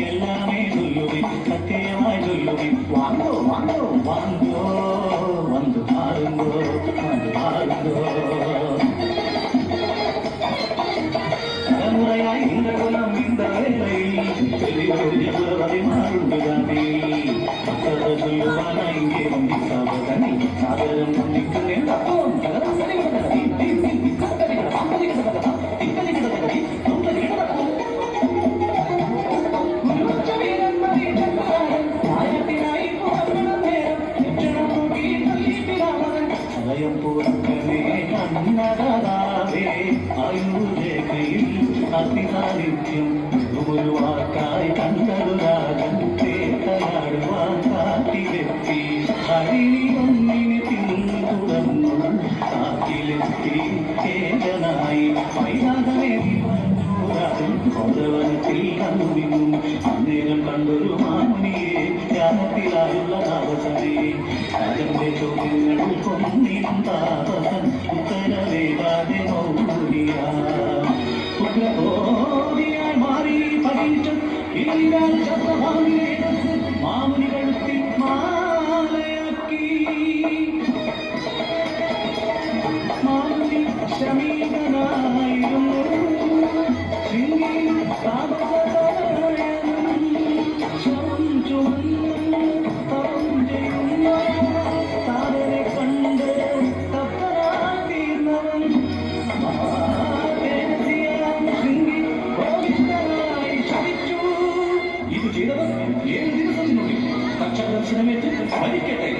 எல்லாமே சொல்லுவி சத்தியமாய் சொல்லுவி வாங்கோ வாங்கோ வாங்கோ வந்து பாருங்கோ வந்து பாருங்கோ தலைமுறையாய் இந்த குலம் இந்த வேலை சொல்லுவதை மாறுண்டுதானே மக்கள் சொல்லுவானா இங்கே வந்து சாதனை சாதனம் வந்திக்கு நேரம் അതിസാന്നിധ്യം ഒരു വാക്കായി കണ്ടതു രാജൻ തേട്ടയാടുവാൻ കാട്ടിലെത്തി ഹരിണി ഒന്നിനെ പിന്തുടർന്നു കാട്ടിലെത്തി ചേതനായി പൈതാകമേവനത്തിൽ കണ്ടുനിന്നും അന്നേരം കണ്ടൊരു മാമുനിയെ ധ്യാനത്തിലായുള്ള താപസനെ രാജന്റെ ചോദ്യങ്ങൾ കൊന്നിരും താപസൻ ഉത്തരവേകാതെ മൗനിയാ ഉഗ്രബോധിയായി മാറി പതിച്ചു ഇല്ലാൽ ചക്രഭാമിയെടുത്ത് മാമുനി കഴുത്തിൽ മാലയാക്കി മാമുനി ശമീകനായിരുന്നു ശൃംഗി താപസനായനും ശവം ചുമന്നു തപം ചെയ്യുന്ന താരനെ കണ്ട് തപ്പനായി തീർന്നവൻ ദർശനമേറ്റ് മരിക്കട്ടെ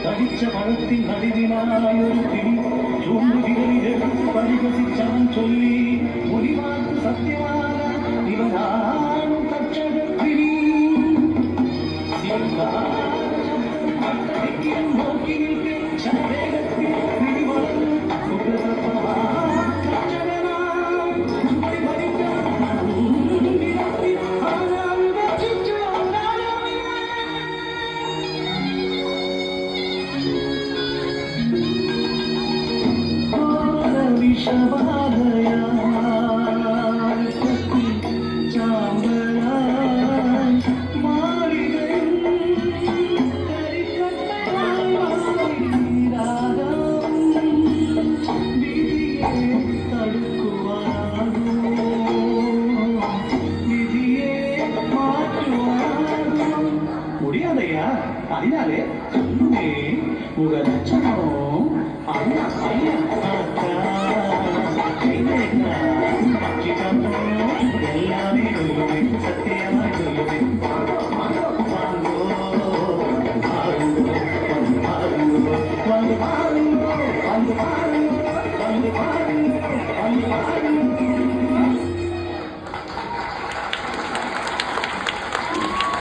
തടിച്ച പഴത്തിൽ നടിതിനായൊരു തിരി ചൂണ്ടുവിരലിലെടുത്ത് പരിഹസിച്ചാൻ ചൊല്ലി ഒരു വാക്ക് സത്യമാണ് ഇവനാണ് തക്ഷകത്തിരി നോക്കി നിൽക്കെ ശരവേഗത്തിൽ പിടിവളർന്ന് അതിനാലേ ഒരു ലക്ഷണോ അല്ല